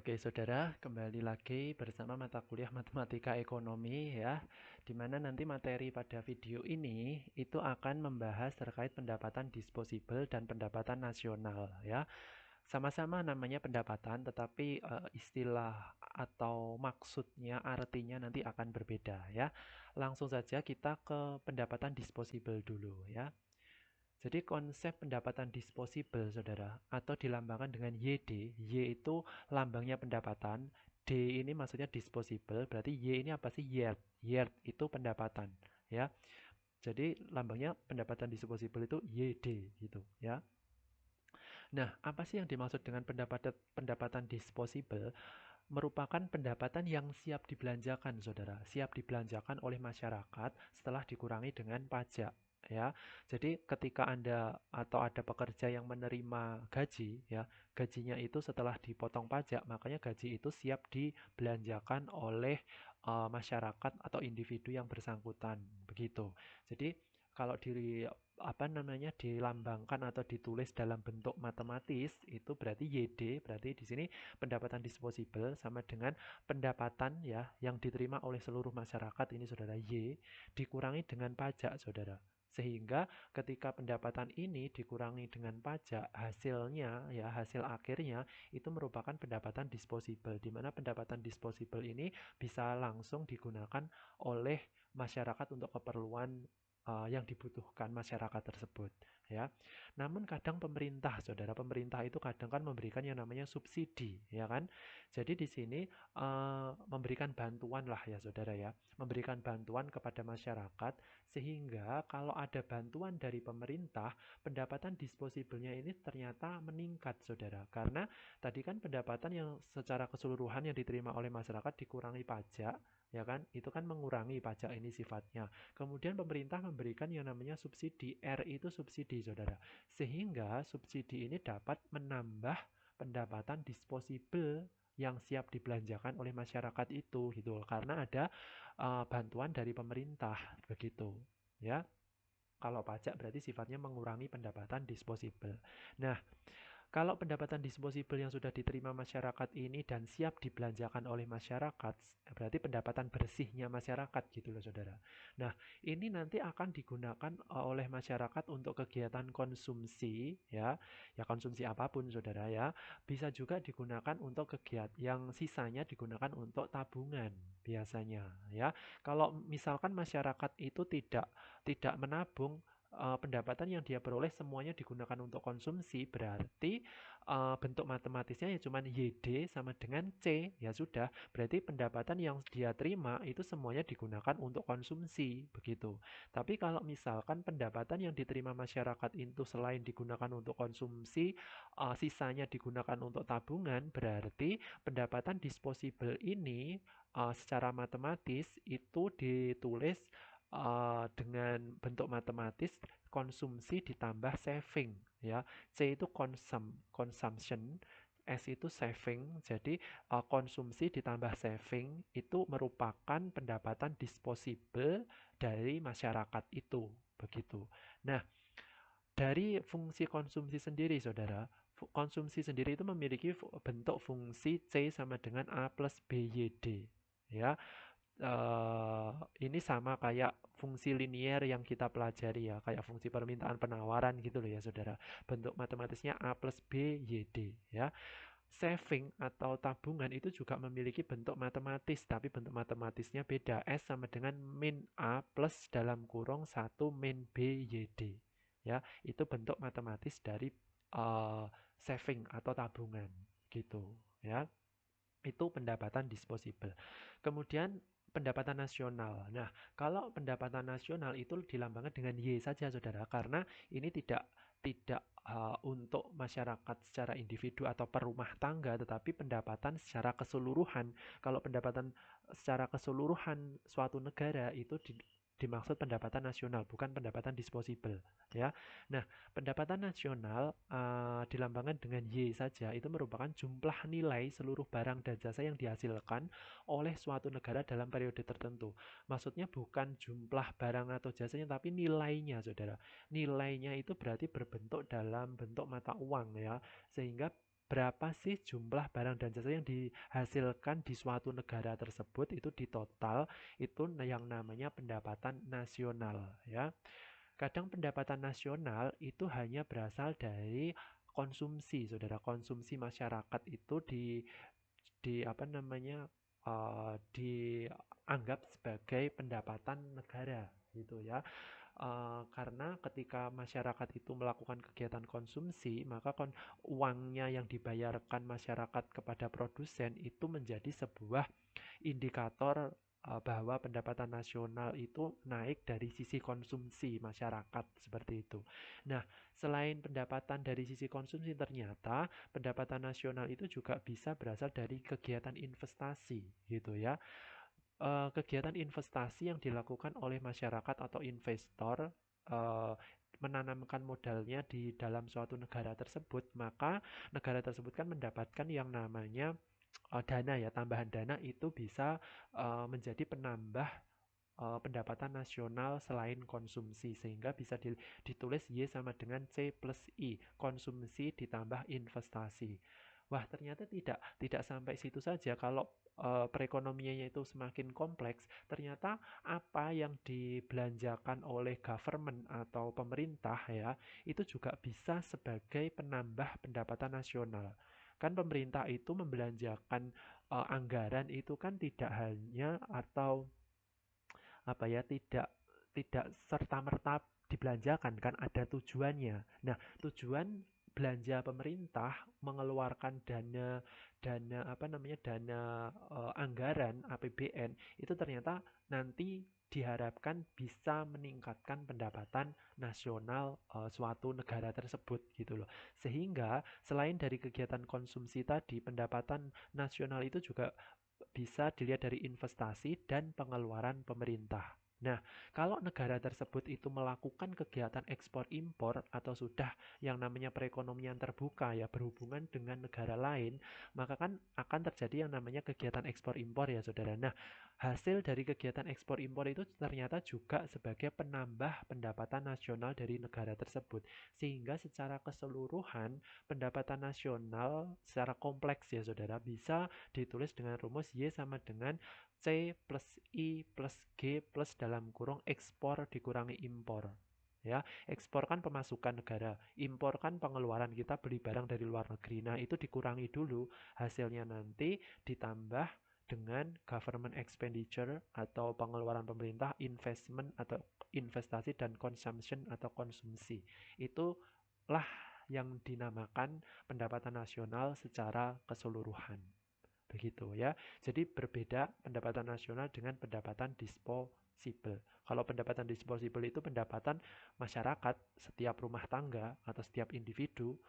Oke, saudara, kembali lagi bersama mata kuliah Matematika Ekonomi ya, di mana nanti materi pada video ini itu akan membahas terkait pendapatan disposable dan pendapatan nasional ya. Sama-sama namanya pendapatan, tetapi istilah atau maksudnya, artinya nanti akan berbeda ya. Langsung saja kita ke pendapatan disposable dulu ya. Jadi konsep pendapatan disposable, saudara, atau dilambangkan dengan YD. Y itu lambangnya pendapatan, D ini maksudnya disposable, berarti Y ini apa sih? Yield. Yield itu pendapatan, ya. Jadi lambangnya pendapatan disposable itu YD gitu, ya. Nah, apa sih yang dimaksud dengan pendapatan disposable? Merupakan pendapatan yang siap dibelanjakan, saudara. Siap dibelanjakan oleh masyarakat setelah dikurangi dengan pajak. Ya, jadi ketika Anda atau ada pekerja yang menerima gaji, ya, gajinya itu setelah dipotong pajak, makanya gaji itu siap dibelanjakan oleh masyarakat atau individu yang bersangkutan, begitu. Jadi kalau dilambangkan atau ditulis dalam bentuk matematis itu berarti YD, berarti di sini pendapatan disposable sama dengan pendapatan ya yang diterima oleh seluruh masyarakat ini saudara Y dikurangi dengan pajak saudara. Sehingga ketika pendapatan ini dikurangi dengan pajak, hasilnya ya hasil akhirnya itu merupakan pendapatan disposable, di mana pendapatan disposable ini bisa langsung digunakan oleh masyarakat untuk keperluan yang dibutuhkan masyarakat tersebut ya. Namun kadang pemerintah itu kadang kan memberikan yang namanya subsidi ya kan. Jadi di sini memberikan bantuan lah ya saudara ya, memberikan bantuan kepada masyarakat sehingga kalau ada bantuan dari pemerintah, pendapatan disposibelnya ini ternyata meningkat saudara. Karena tadi kan pendapatan yang secara keseluruhan yang diterima oleh masyarakat dikurangi pajak ya kan, itu kan mengurangi pajak ini sifatnya. Kemudian pemerintah memberikan yang namanya subsidi, R itu subsidi saudara. Sehingga subsidi ini dapat menambah pendapatan disposable yang siap dibelanjakan oleh masyarakat itu gitu. Karena ada bantuan dari pemerintah begitu. Ya. Kalau pajak berarti sifatnya mengurangi pendapatan disposable. Nah, kalau pendapatan disposable yang sudah diterima masyarakat ini dan siap dibelanjakan oleh masyarakat, berarti pendapatan bersihnya masyarakat gitu loh saudara. Nah, ini nanti akan digunakan oleh masyarakat untuk kegiatan konsumsi ya, ya konsumsi apapun saudara ya. Bisa juga digunakan untuk kegiatan yang sisanya digunakan untuk tabungan biasanya ya. Kalau misalkan masyarakat itu tidak menabung, pendapatan yang dia peroleh semuanya digunakan untuk konsumsi, berarti bentuk matematisnya ya cuman YD sama dengan C, ya sudah, berarti pendapatan yang dia terima itu semuanya digunakan untuk konsumsi, begitu. Tapi kalau misalkan pendapatan yang diterima masyarakat itu selain digunakan untuk konsumsi, sisanya digunakan untuk tabungan, berarti pendapatan disposable ini secara matematis itu ditulis dengan bentuk matematis konsumsi ditambah saving ya. C itu consumption, S itu saving. Jadi konsumsi ditambah saving itu merupakan pendapatan disposable dari masyarakat itu, begitu. Nah, dari fungsi konsumsi sendiri, saudara, konsumsi sendiri itu memiliki bentuk fungsi C sama dengan A plus BYD. Ya, ini sama kayak fungsi linier yang kita pelajari ya, kayak fungsi permintaan penawaran gitu loh ya saudara. Bentuk matematisnya A plus B YD ya. Saving atau tabungan itu juga memiliki bentuk matematis, tapi bentuk matematisnya beda. S sama dengan min A plus dalam kurung 1 min B YD. Ya, itu bentuk matematis dari saving atau tabungan gitu ya. Itu pendapatan disposable. Kemudian pendapatan nasional. Nah, kalau pendapatan nasional itu dilambangkan dengan Y saja, saudara, karena ini tidak untuk masyarakat secara individu atau per rumah tangga, tetapi pendapatan secara keseluruhan. Kalau pendapatan secara keseluruhan suatu negara itu dimaksud pendapatan nasional, bukan pendapatan disposable, ya. Nah, pendapatan nasional dilambangkan dengan Y saja, itu merupakan jumlah nilai seluruh barang dan jasa yang dihasilkan oleh suatu negara dalam periode tertentu. Maksudnya bukan jumlah barang atau jasanya, tapi nilainya, saudara. Nilainya itu berarti berbentuk dalam bentuk mata uang ya, sehingga berapa sih jumlah barang dan jasa yang dihasilkan di suatu negara tersebut, itu di total, itu yang namanya pendapatan nasional ya. Kadang pendapatan nasional itu hanya berasal dari konsumsi, saudara. Konsumsi masyarakat itu di apa namanya, dianggap sebagai pendapatan negara gitu ya. Karena ketika masyarakat itu melakukan kegiatan konsumsi, maka uangnya yang dibayarkan masyarakat kepada produsen itu menjadi sebuah indikator bahwa pendapatan nasional itu naik dari sisi konsumsi masyarakat seperti itu. Nah, selain pendapatan dari sisi konsumsi, ternyata pendapatan nasional itu juga bisa berasal dari kegiatan investasi gitu ya. Kegiatan investasi yang dilakukan oleh masyarakat atau investor eh, menanamkan modalnya di dalam suatu negara tersebut, maka negara tersebut kan mendapatkan yang namanya dana ya, tambahan dana itu bisa menjadi penambah pendapatan nasional selain konsumsi, sehingga bisa ditulis Y sama dengan C plus I, konsumsi ditambah investasi. Wah, ternyata tidak sampai situ saja. Kalau perekonomiannya itu semakin kompleks, ternyata apa yang dibelanjakan oleh government atau pemerintah ya, itu juga bisa sebagai penambah pendapatan nasional. Kan pemerintah itu membelanjakan anggaran itu kan tidak hanya atau apa ya, tidak tidak serta-merta dibelanjakan, kan ada tujuannya. Nah, tujuan belanja pemerintah mengeluarkan dana dana apa namanya, dana anggaran APBN itu ternyata nanti diharapkan bisa meningkatkan pendapatan nasional suatu negara tersebut gitu loh. Sehingga selain dari kegiatan konsumsi tadi, pendapatan nasional itu juga bisa dilihat dari investasi dan pengeluaran pemerintah. Nah, kalau negara tersebut itu melakukan kegiatan ekspor impor atau sudah yang namanya perekonomian terbuka ya, berhubungan dengan negara lain, maka kan akan terjadi yang namanya kegiatan ekspor impor ya, saudara. Nah, hasil dari kegiatan ekspor impor itu ternyata juga sebagai penambah pendapatan nasional dari negara tersebut. Sehingga secara keseluruhan pendapatan nasional secara kompleks ya, saudara, bisa ditulis dengan rumus Y sama dengan C plus I plus G plus dalam kurung ekspor dikurangi impor. Ya, ekspor kan pemasukan negara, impor kan pengeluaran, kita beli barang dari luar negeri. Nah, itu dikurangi dulu, hasilnya nanti ditambah dengan government expenditure atau pengeluaran pemerintah, investment atau investasi, dan consumption atau konsumsi. Itulah yang dinamakan pendapatan nasional secara keseluruhan. Begitu ya. Jadi berbeda pendapatan nasional dengan pendapatan disposable. Kalau pendapatan disposable itu pendapatan masyarakat, setiap rumah tangga atau setiap individu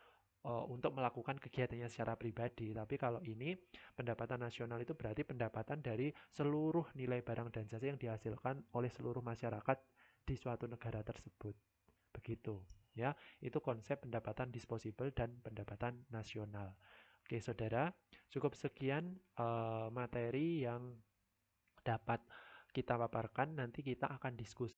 untuk melakukan kegiatannya secara pribadi. Tapi kalau ini pendapatan nasional itu berarti pendapatan dari seluruh nilai barang dan jasa yang dihasilkan oleh seluruh masyarakat di suatu negara tersebut. Begitu ya. Itu konsep pendapatan disposable dan pendapatan nasional. Oke, saudara, cukup sekian materi yang dapat kita paparkan. Nanti kita akan diskusi